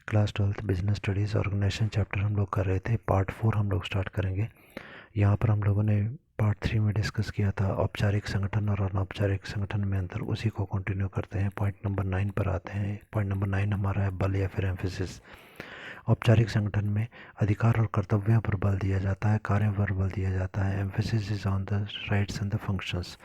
Class 12th business studies organization chapter हम लोग कर रहे थे। पार्ट 4 हम लोग स्टार्ट करेंगे। यहाँ पर हम लोगों ने पार्ट 3 में डिस्कस किया था औपचारिक संगठन और अनौपचारिक संगठन में अंतर। उसी को कंटिन्यू करते हैं। पॉइंट नंबर 9 पर आते हैं। पॉइंट नंबर 9 हमारा है बल या फिर एम्फेसिस। औपचारिक संगठन में अधिकार और कर्तव्यों पर बल दिया जाता है, कार्यों पर बल दिया जाता है। Emphasis is on the rights and the functions.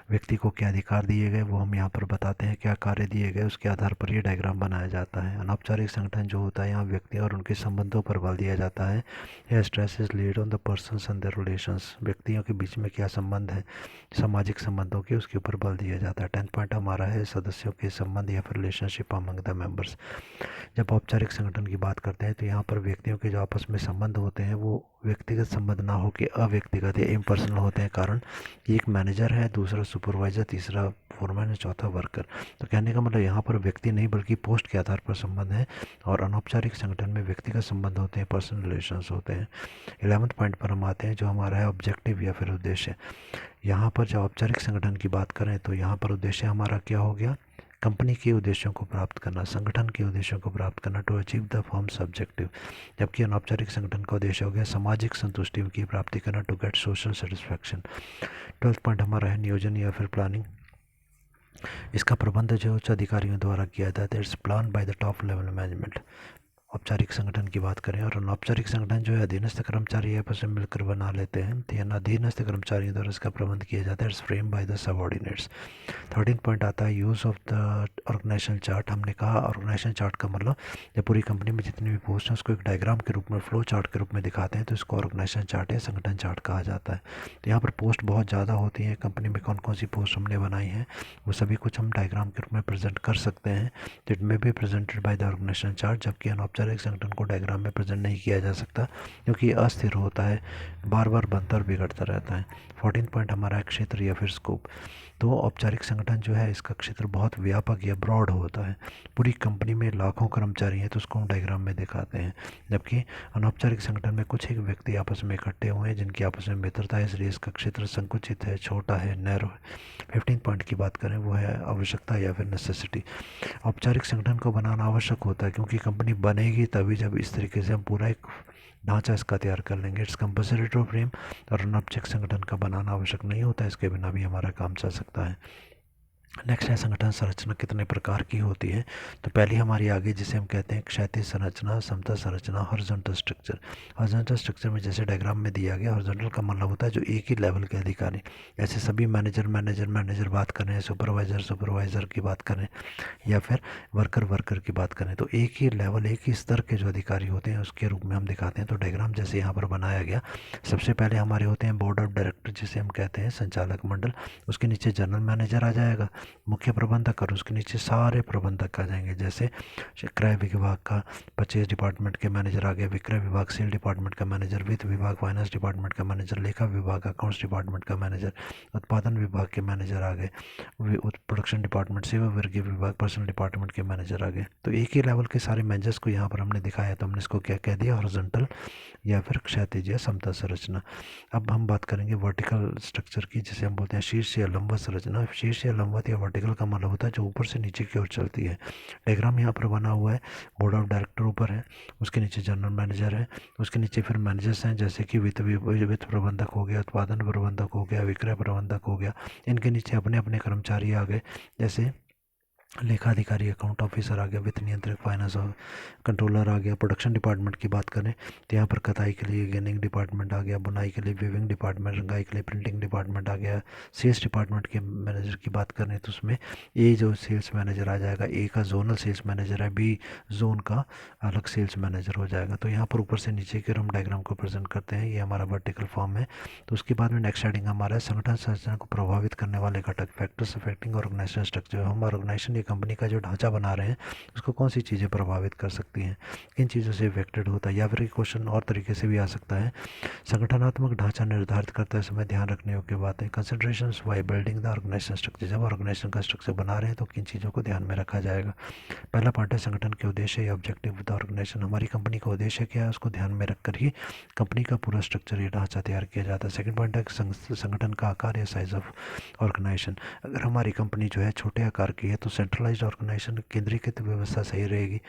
व्यक्ति को क्या अधिकार दिए गए वो हम यहाँ पर बताते हैं, क्या कार्य दिए गए उसके आधार पर ये डायग्राम बनाया जाता है। अनौपचारिक संगठन जो होता है, यहाँ व्यक्ति और उनके संबंधों पर बल दिया जाता है। यह stress is laid on the persons and their relations. व्यक्तियों के बीच में क्या संबंध है, सामाजिक संबंधों के, उसके ऊपर बल दिया जाता है। 10th पॉइंट हमारा है सदस्यों के संबंध या फिर रिलेशनशिप अमंग द मेंबर्स। जब औपचारिक संगठन की बात करते हैं तो यहाँ पर व्यक्तियों के जो आपस में संबंध होते हैं वो व्यक्तिगत संबंध ना हो के अव्यक्तिगत या इम्पर्सनल होते हैं। कारण एक मैनेजर है, दूसरा सुपरवाइजर, तीसरा फोरमैन और चौथा वर्कर। तो कहने का मतलब यहाँ पर व्यक्ति नहीं बल्कि पोस्ट के आधार पर संबंध है। और अनौपचारिक संगठन में व्यक्तिगत संबंध होते हैं, पर्सनल रिलेशंस होते हैं। 11th पॉइंट पर हम आते हैं जो हमारा है ऑब्जेक्टिव या फिर उद्देश्य। यहाँ पर जब औपचारिक संगठन की बात करें तो यहाँ पर उद्देश्य हमारा क्या हो गया, कंपनी के उद्देश्यों को प्राप्त करना, संगठन के उद्देश्यों को प्राप्त करना, to achieve the firm's objective. जबकि अनौपचारिक संगठन का उद्देश्य हो गया सामाजिक संतुष्टि की प्राप्ति करना, to get social satisfaction. 12th point हमारा है नियोजन या फिर प्लानिंग। इसका प्रबंध जो उच्च अधिकारियों द्वारा किया जाता है, it's plan by the top level management. औपचारिक संगठन की बात करें और अनौपचारिक संगठन जो है अधीनस्थ कर्मचारी आपस में मिलकर बना लेते हैं, तो यह अधीनस्थ कर्मचारियों द्वारा इसका प्रबंध किया जाता है। It's frame by the subordinates. 13 point आता है use of the organization chart. हमने कहा ऑर्गेनाइजेशन चार्ट का मतलब जब पूरी कंपनी में जितनी भी पोस्ट हैं उसको एक डायग्राम के रूप में, फ्लो चार्ट के रूप में दिखाते हैं, तो इसको ऑर्गेनाइजेशन चार्ट या संगठन चार्ट कहा जाता है। तो यहाँ पर पोस्ट बहुत ज़्यादा होती हैं, कंपनी में कौन कौन सी पोस्ट हमने बनाई हैं वो सभी कुछ हम डायग्राम के रूप में प्रेजेंट कर सकते हैं। तो it may be presented by the organization chart. जबकि अनौपचारिक संगठन को डायग्राम में प्रेजेंट नहीं किया जा सकता क्योंकि अस्थिर होता है, बार बार बनता और बिगड़ता रहता है। 14 पॉइंट हमारा है क्षेत्र या फिर स्कोप। तो औपचारिक संगठन जो है इसका क्षेत्र बहुत व्यापक या ब्रॉड होता है। पूरी कंपनी में लाखों कर्मचारी हैं तो उसको हम डायग्राम में दिखाते हैं। जबकि अनौपचारिक संगठन में कुछ एक व्यक्ति आपस में इकट्ठे हुए हैं जिनकी आपस में मित्रता है, इसलिए इसका क्षेत्र संकुचित है, छोटा है, नैरो है। 15 पॉइंट की बात करें वो है आवश्यकता या फिर नेसेसिटी। औपचारिक संगठन को बनाना आवश्यक होता है क्योंकि कंपनी बनेगी तभी जब इस तरीके से हम पूरा एक ढांचा इसका तैयार कर लेंगे। It's compulsory to frame. और अनौपचारिक संगठन का बनाना आवश्यक नहीं होता, इसके बिना भी हमारा काम चल सकता है। नेक्स्ट है संगठन संरचना कितने प्रकार की होती है। तो पहली हमारी आगे जिसे हम कहते हैं क्षैतिज संरचना, समतल संरचना, हॉरिजॉन्टल स्ट्रक्चर। हॉरिजॉन्टल स्ट्रक्चर में जैसे डायग्राम में दिया गया, हॉरिजॉन्टल का मतलब होता है जो एक ही लेवल के अधिकारी, ऐसे सभी मैनेजर मैनेजर मैनेजर बात करें, सुपरवाइजर सुपरवाइजर की बात करें या फिर वर्कर वर्कर की बात करें, तो एक ही लेवल, एक ही स्तर के जो अधिकारी होते हैं उसके रूप में हम दिखाते हैं। तो डायग्राम जैसे यहाँ पर बनाया गया, सबसे पहले हमारे होते हैं बोर्ड ऑफ डायरेक्टर जिसे हम कहते हैं संचालक मंडल। उसके नीचे जनरल मैनेजर आ जाएगा, मुख्य प्रबंधक, और उसके नीचे सारे प्रबंधक आ जाएंगे। जैसे क्रय विभाग का परचेज डिपार्टमेंट के मैनेजर आ गए, विक्रय विभाग सेल डिपार्टमेंट का मैनेजर, वित्त विभाग फाइनेंस डिपार्टमेंट का मैनेजर, लेखा विभाग अकाउंट्स डिपार्टमेंट का मैनेजर, उत्पादन विभाग के मैनेजर आ गए, प्रोडक्शन डिपार्टमेंट, सेवा वर्गीय विभाग पर्सनल डिपार्टमेंट के मैनेजर आ गए। तो एक ही लेवल के सारे मैनेजर्स को यहाँ पर हमने दिखाया, तो हमने इसको क्या कह दिया, हॉरिजॉन्टल या फिर क्षैतिज या समतल संरचना। अब हम बात करेंगे वर्टिकल स्ट्रक्चर की जिसे हम बोलते हैं शीर्ष या लंबवत संरचना। शीर्ष या लंबवत या वर्टिकल का मतलब होता है जो ऊपर से नीचे की ओर चलती है। डायग्राम यहाँ पर बना हुआ है, बोर्ड ऑफ डायरेक्टर ऊपर है, उसके नीचे जनरल मैनेजर है, उसके नीचे फिर मैनेजर्स हैं जैसे कि वित्त प्रबंधक हो गया, उत्पादन प्रबंधक हो गया, विक्रय प्रबंधक हो गया। इनके नीचे अपने अपने कर्मचारी आ गए, जैसे लेखा अधिकारी अकाउंट ऑफिसर आ गया, वित्त नियंत्रक फाइनेंस और कंट्रोलर आ गया। प्रोडक्शन डिपार्टमेंट की बात करें तो यहाँ पर कताई के लिए गेनिंग डिपार्टमेंट आ गया, बुनाई के लिए वीविंग डिपार्टमेंट, रंगाई के लिए प्रिंटिंग डिपार्टमेंट आ गया। सेल्स डिपार्टमेंट के मैनेजर की बात करें तो उसमें ए जो सेल्स मैनेजर आ जाएगा, ए का जोनल सेल्स मैनेजर है, बी जोन का अलग सेल्स मैनेजर हो जाएगा। तो यहाँ पर ऊपर से नीचे की हम डायग्राम को प्रेजेंट करते हैं, ये हमारा वर्टिकल फॉर्म है। तो उसके बाद में नेक्स्ट हेडिंग हमारा है संगठन संरचना को प्रभावित करने वाले घटक, फैक्टर्स अफेक्टिंग ऑर्गेनाइजेशन स्ट्रक्चर। हम ऑर्गेनाइजेशन कंपनी का जो ढांचा बना रहे हैं उसको कौन सी चीज़ें प्रभावित कर सकती हैं, किन चीज़ों से इफेक्टेड होता है। या फिर क्वेश्चन और तरीके से भी आ सकता है, संगठनात्मक ढांचा निर्धारित करते समय ध्यान रखने योग्य बातें, considerations while building the organization structure. जब ऑर्गेनाइजेशन का स्ट्रक्चर बना रहे हैं तो किन चीज़ों को ध्यान में रखा जाएगा। पहला पार्ट है संगठन के उद्देश्य या ऑब्जेक्टिव ऑफ द ऑर्गेनाइजेशन। हमारी कंपनी का उद्देश्य क्या है उसको ध्यान में रखकर ही कंपनी का पूरा स्ट्रक्चर या ढांचा तैयार किया जाता है। सेकंड पॉइंट है संगठन का आकार या साइज ऑफ ऑर्गेनाइजेशन। अगर हमारी कंपनी जो है छोटे आकार की है तो सेंट्रल सेंट्रलाइज्ड ऑर्गेनाइजेशन, केंद्रीकृत व्यवस्था सही रहेगी,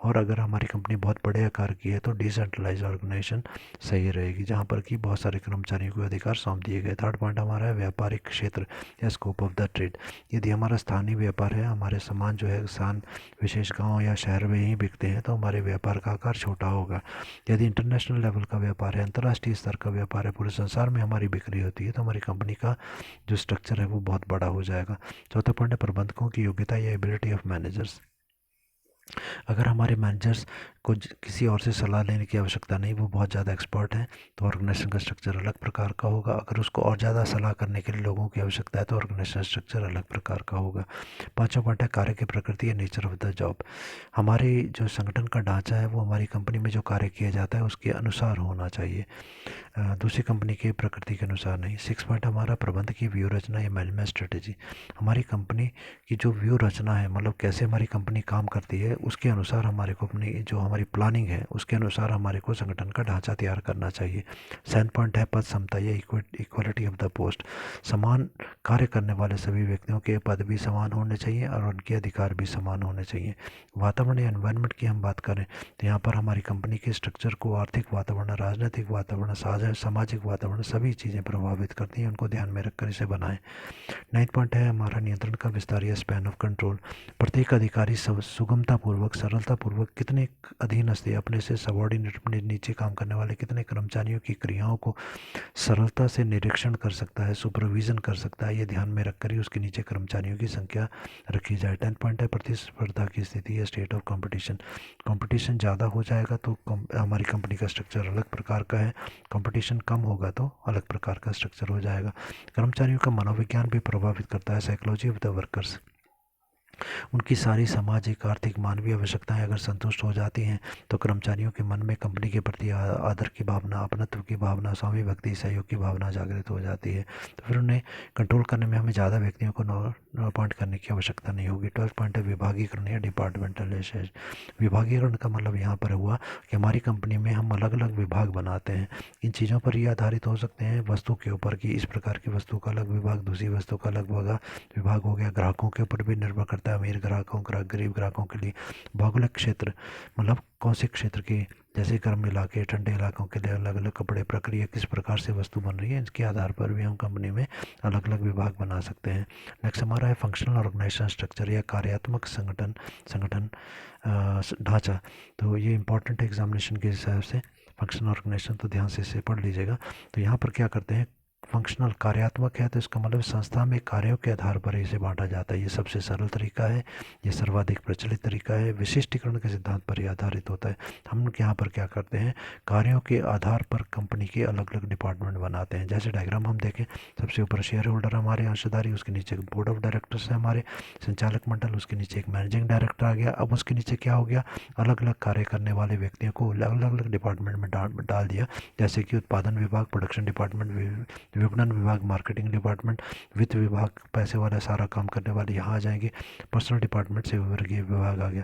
और अगर हमारी कंपनी बहुत बड़े आकार की है तो डिसेंट्रलाइज्ड ऑर्गेनाइजेशन सही रहेगी, जहाँ पर कि बहुत सारे कर्मचारियों को अधिकार सौंप दिए गए। थर्ड पॉइंट हमारा है व्यापारिक क्षेत्र या स्कोप ऑफ द ट्रेड। यदि हमारा स्थानीय व्यापार है, हमारे सामान जो है स्थान विशेष गाँव या शहर में ही बिकते हैं, तो हमारे व्यापार का आकार छोटा होगा। यदि इंटरनेशनल लेवल का व्यापार है, अंतर्राष्ट्रीय स्तर का व्यापार है, पूरे संसार में हमारी बिक्री होती है, तो हमारी कंपनी का जो स्ट्रक्चर है वो बहुत बड़ा हो जाएगा। चौथा पॉइंट है प्रबंधकों की योग्यता या एबिलिटी ऑफ मैनेजर्स। अगर हमारे मैनेजर्स को किसी और से सलाह लेने की आवश्यकता नहीं, वो बहुत ज़्यादा एक्सपर्ट हैं, तो ऑर्गेनाइजेशन का स्ट्रक्चर अलग प्रकार का होगा। अगर उसको और ज़्यादा सलाह करने के लिए लोगों की आवश्यकता है, तो ऑर्गेनाइजेशन स्ट्रक्चर अलग प्रकार का होगा। पाँचवा पॉइंट है कार्य की प्रकृति या नेचर ऑफ द जॉब। हमारे जो संगठन का ढांचा है वो हमारी कंपनी में जो कार्य किया जाता है उसके अनुसार होना चाहिए, दूसरी कंपनी की प्रकृति के अनुसार नहीं। सिक्स पॉइंट हमारा प्रबंध की व्यू रचना या मैनेजमेंट स्ट्रेटेजी। हमारी कंपनी की जो व्यू रचना है, मतलब कैसे हमारी कंपनी काम करती है, उसके अनुसार हमारे को अपनी जो हमारी प्लानिंग है उसके अनुसार हमारे को संगठन का ढांचा तैयार करना चाहिए। सेवेंथ पॉइंट है पद समता या इक्वलिटी ऑफ द पोस्ट। समान कार्य करने वाले सभी व्यक्तियों के पद भी समान होने चाहिए और उनके अधिकार भी समान होने चाहिए। वातावरण या एनवायरनमेंट की हम बात करें तो यहाँ पर हमारी कंपनी के स्ट्रक्चर को आर्थिक वातावरण, राजनीतिक वातावरण, सामाजिक वातावरण सभी चीज़ें प्रभावित करती हैं, उनको ध्यान में रखकर इसे बनाएं। नाइन्थ पॉइंट है हमारा नियंत्रण का विस्तार या स्पैन ऑफ कंट्रोल। प्रत्येक अधिकारी सुगमतापूर्वक, सरलतापूर्वक कितने अधीनस्थ अपने से सबॉर्डिनेट, अपने नीचे काम करने वाले कितने कर्मचारियों की क्रियाओं को सरलता से निरीक्षण कर सकता है, सुपरविजन कर सकता है, ये ध्यान में रखकर ही उसके नीचे कर्मचारियों की संख्या रखी जाए। 10 पॉइंट है प्रतिस्पर्धा की स्थिति या स्टेट ऑफ कंपटीशन। कंपटीशन ज़्यादा हो जाएगा तो हमारी कंपनी का स्ट्रक्चर अलग प्रकार का है, कंपटीशन कम होगा तो अलग प्रकार का स्ट्रक्चर हो जाएगा। कर्मचारियों का मनोविज्ञान भी प्रभावित करता है, साइकोलॉजी ऑफ द वर्कर्स। उनकी सारी सामाजिक, आर्थिक, मानवीय आवश्यकताएं अगर संतुष्ट हो जाती हैं तो कर्मचारियों के मन में कंपनी के प्रति आदर की भावना, अपनत्व की भावना, स्वामी भक्ति, सहयोग की भावना जागृत हो जाती है। तो फिर उन्हें कंट्रोल करने में हमें ज़्यादा व्यक्तियों को अपॉइंट करने की आवश्यकता नहीं होगी। 12 पॉइंट है विभागीकरण या डिपार्टमेंटलाइजेशन। विभागीकरण का मतलब यहाँ पर हुआ कि हमारी कंपनी में हम अलग अलग विभाग बनाते हैं। इन चीज़ों पर ये आधारित हो सकते हैं वस्तु के ऊपर कि इस प्रकार की वस्तु का अलग विभाग, दूसरी वस्तु का अलग विभाग हो गया। ग्राहकों के ऊपर भी निर्भर करता है, अमीर ग्राहकों, गरीब ग्राहकों के लिए। भौगोलिक क्षेत्र मतलब कौन से क्षेत्र के, जैसे गर्म इलाके, ठंडे इलाकों के लिए अलग अलग कपड़े, प्रक्रिया किस प्रकार से वस्तु बन रही है, इसके आधार पर भी हम कंपनी में अलग अलग विभाग बना सकते हैं। नेक्स्ट हमारा है फंक्शनल ऑर्गेनाइजेशन स्ट्रक्चर या कार्यात्मक संगठन ढांचा। तो ये इंपॉर्टेंट है एग्जामिनेशन के हिसाब से। फंक्शनल ऑर्गेनाइजेशन तो ध्यान से इसे पढ़ लीजिएगा। तो यहाँ पर क्या करते हैं, फंक्शनल कार्यात्मक है तो इसका मतलब संस्था में कार्यों के आधार पर इसे बांटा जाता है। ये सबसे सरल तरीका है, ये सर्वाधिक प्रचलित तरीका है, विशिष्टीकरण के सिद्धांत पर ही आधारित होता है। हम यहाँ पर क्या करते हैं, कार्यों के आधार पर कंपनी के अलग अलग डिपार्टमेंट बनाते हैं। जैसे डायग्राम हम देखें, सबसे ऊपर शेयर होल्डर हमारे अंशधारी, उसके नीचे बोर्ड ऑफ डायरेक्टर्स है हमारे, संचालक मंडल, उसके नीचे एक मैनेजिंग डायरेक्टर आ गया। अब उसके नीचे क्या हो गया, अलग अलग कार्य करने वाले व्यक्तियों को अलग अलग डिपार्टमेंट में डाल दिया। जैसे कि उत्पादन विभाग, प्रोडक्शन डिपार्टमेंट, विपणन विभाग, मार्केटिंग डिपार्टमेंट, वित्त विभाग, पैसे वाला सारा काम करने वाले यहाँ आ जाएंगे। पर्सनल डिपार्टमेंट से वर्गीय विभाग आ गया।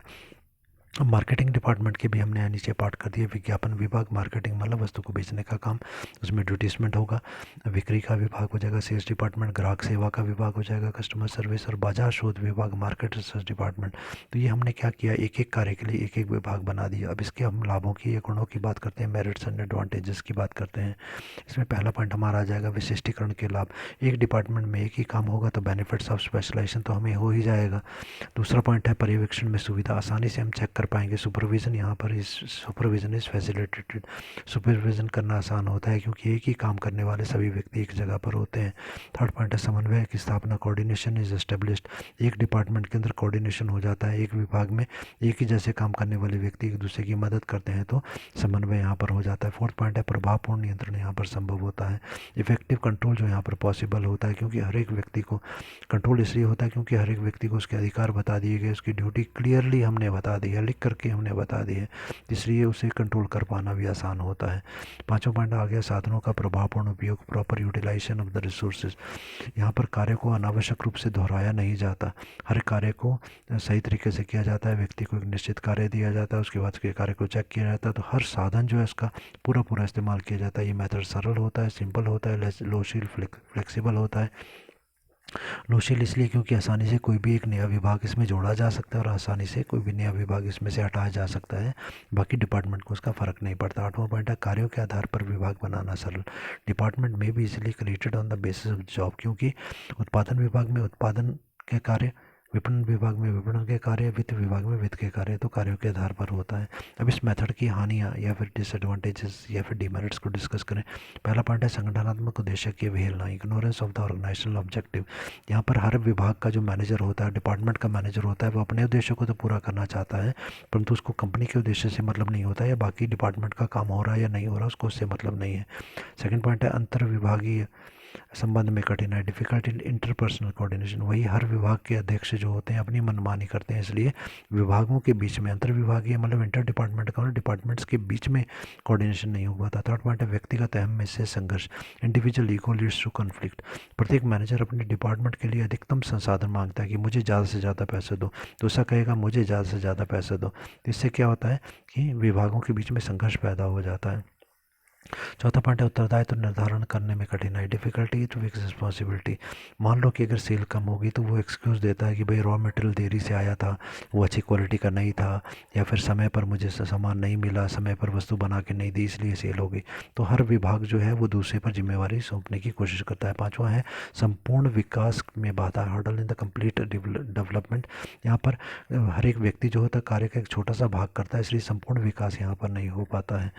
अब मार्केटिंग डिपार्टमेंट के भी हमने नीचे पार्ट कर दिया। विज्ञापन विभाग, मार्केटिंग मतलब वस्तु को बेचने का काम, उसमें एडवर्टीजमेंट होगा। बिक्री का विभाग हो जाएगा, सेल्स डिपार्टमेंट, ग्राहक सेवा का विभाग हो जाएगा, कस्टमर सर्विस, और बाजार शोध विभाग, मार्केट रिसर्च डिपार्टमेंट। तो ये हमने क्या किया, एक एक कार्य के लिए एक एक विभाग बना दिया। अब इसके हम लाभों की या गुणों की बात करते हैं, मेरिट्स एंड एडवांटेजेस की बात करते हैं। इसमें पहला पॉइंट हमारा आ जाएगा विशिष्टीकरण के लाभ। एक डिपार्टमेंट में एक ही काम होगा तो बेनिफिट्स ऑफ स्पेशलाइजेशन तो हमें हो ही जाएगा। दूसरा पॉइंट है पर्यवेक्षण में सुविधा, आसानी से हम चेक कर पाएंगे। सुपरविज़न, यहाँ पर इस सुपरविज़न इज़ फैसिलिटेटेड। सुपरविज़न करना आसान होता है क्योंकि एक ही काम करने वाले सभी व्यक्ति एक जगह पर होते हैं। थर्ड पॉइंट है समन्वय की स्थापना, कोऑर्डिनेशन इज एस्टेब्लिश्ड। एक डिपार्टमेंट के अंदर कोऑर्डिनेशन हो जाता है, एक विभाग में एक ही जैसे काम करने वाले व्यक्ति एक दूसरे की मदद करते हैं तो समन्वय यहाँ पर हो जाता है। फोर्थ पॉइंट है प्रभावपूर्ण नियंत्रण यहाँ पर संभव होता है। इफेक्टिव कंट्रोल जो यहाँ पर पॉसिबल होता है, क्योंकि हर एक व्यक्ति को कंट्रोल इसलिए होता है क्योंकि हर एक व्यक्ति को उसके अधिकार बता दिए गए, उसकी ड्यूटी क्लियरली हमने बता दी है, लिख करके हमने बता दी है, इसलिए उसे कंट्रोल कर पाना भी आसान होता है। पाँचों पॉइंट आ गया साधनों का प्रभावपूर्ण उपयोग, proper utilization of the resources. यहाँ पर कार्य को अनावश्यक रूप से दोहराया नहीं जाता, हर कार्य को सही तरीके से किया जाता है। व्यक्ति को एक निश्चित कार्य दिया जाता है, उसके बाद उसके कार्य को चेक किया जाता है, तो हर साधन जो है इसका पूरा इस्तेमाल किया जाता है। ये मेथड सरल होता है, सिंपल होता है, लोशील, फ्लेक्सिबल होता है। लोशियल इसलिए क्योंकि आसानी से कोई भी एक नया विभाग इसमें जोड़ा जा सकता है और आसानी से कोई भी नया विभाग इसमें से हटाया जा सकता है, बाकी डिपार्टमेंट को उसका फ़र्क नहीं पड़ता। 8वां पॉइंट है कार्यों के आधार पर विभाग बनाना सरल। डिपार्टमेंट में भी easily created on the basis of job, क्योंकि उत्पादन विभाग में उत्पादन के कार्य, विपणन विभाग में विपणन के कार्य, वित्त विभाग में वित्त के कार्य तो कार्यों के आधार पर होता है। अब इस मेथड की हानियाँ या फिर डिसएडवांटेजेस या फिर डिमेरिट्स को डिस्कस करें। पहला पॉइंट है संगठनात्मक उद्देश्य की अवहेलना, ignorance of the organizational objective. यहाँ पर हर विभाग का जो मैनेजर होता है, डिपार्टमेंट का मैनेजर होता है, वो अपने उद्देश्य को तो पूरा करना चाहता है, परंतु उसको कंपनी के उद्देश्य से मतलब नहीं होता है, या बाकी डिपार्टमेंट का काम हो रहा है या नहीं हो रहा उसको उससे मतलब नहीं है। सेकेंड पॉइंट है अंतर विभागीय संबंध में कठिनाई, डिफिकल्ट इन इंटरपर्सनल कोऑर्डिनेशन। वही हर विभाग के अध्यक्ष जो होते हैं अपनी मनमानी करते हैं, इसलिए विभागों के बीच में अंतर विभागीय मतलब इंटर डिपार्टमेंट का और डिपार्टमेंट्स के बीच में कोऑर्डिनेशन नहीं हो पाता। थर्ड पॉइंट है व्यक्तिगत अहम में से संघर्ष, individual ego leads to conflict. प्रत्येक मैनेजर अपने डिपार्टमेंट के लिए अधिकतम संसाधन मांगता है कि मुझे ज़्यादा से ज़्यादा पैसे दो, दूसरा कहेगा मुझे ज़्यादा से ज़्यादा पैसे दो। तो इससे क्या होता है कि विभागों के बीच में संघर्ष पैदा हो जाता है। चौथा पॉइंट है उत्तरदायित्व निर्धारण करने में कठिनाई, डिफिकल्टी टू फिक्स रिस्पॉन्सिबिलिटी। मान लो कि अगर सेल कम होगी तो वो एक्सक्यूज़ देता है कि भाई रॉ मटेरियल देरी से आया था, वो अच्छी क्वालिटी का नहीं था, या फिर समय पर मुझे सामान नहीं मिला, समय पर वस्तु बना के नहीं दी इसलिए सेल हो गई। तो हर विभाग जो है वो दूसरे पर जिम्मेवारी सौंपने की कोशिश करता है। पाँचवा है संपूर्ण विकास में बाधा, hurdle in the complete development. यहाँ पर हर एक व्यक्ति जो होता है कार्य का एक छोटा सा भाग करता है, इसलिए संपूर्ण विकास यहाँ पर नहीं हो पाता है,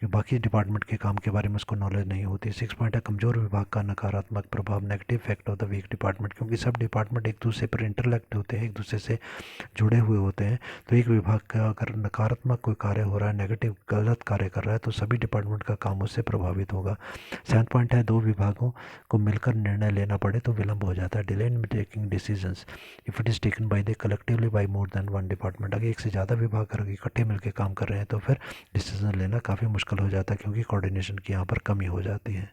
कि बाकी डिपार्टमेंट के काम के बारे में उसको नॉलेज नहीं होती। सिक्स पॉइंट है कमज़ोर विभाग का नकारात्मक प्रभाव, negative effect of the weak department. क्योंकि सब डिपार्टमेंट एक दूसरे पर इंटरलेक्ट होते हैं, एक दूसरे से जुड़े हुए होते हैं, तो एक विभाग का अगर नकारात्मक कोई कार्य हो रहा है, नेगेटिव गलत कार्य कर रहा है, तो सभी डिपार्टमेंट का काम उससे प्रभावित होगा। सेवन्थ पॉइंट है दो विभागों को मिलकर निर्णय लेना पड़े तो विलंब हो जाता है, delay in taking decisions if it is taken by the collectively by more than one department. अगर एक से ज़्यादा विभाग अगर इकट्ठे मिलकर काम कर रहे हैं तो फिर डिसीजन लेना काफ़ी मुश्किल हो जाता है, क्योंकि कोऑर्डिनेशन की यहाँ पर कमी हो जाती है।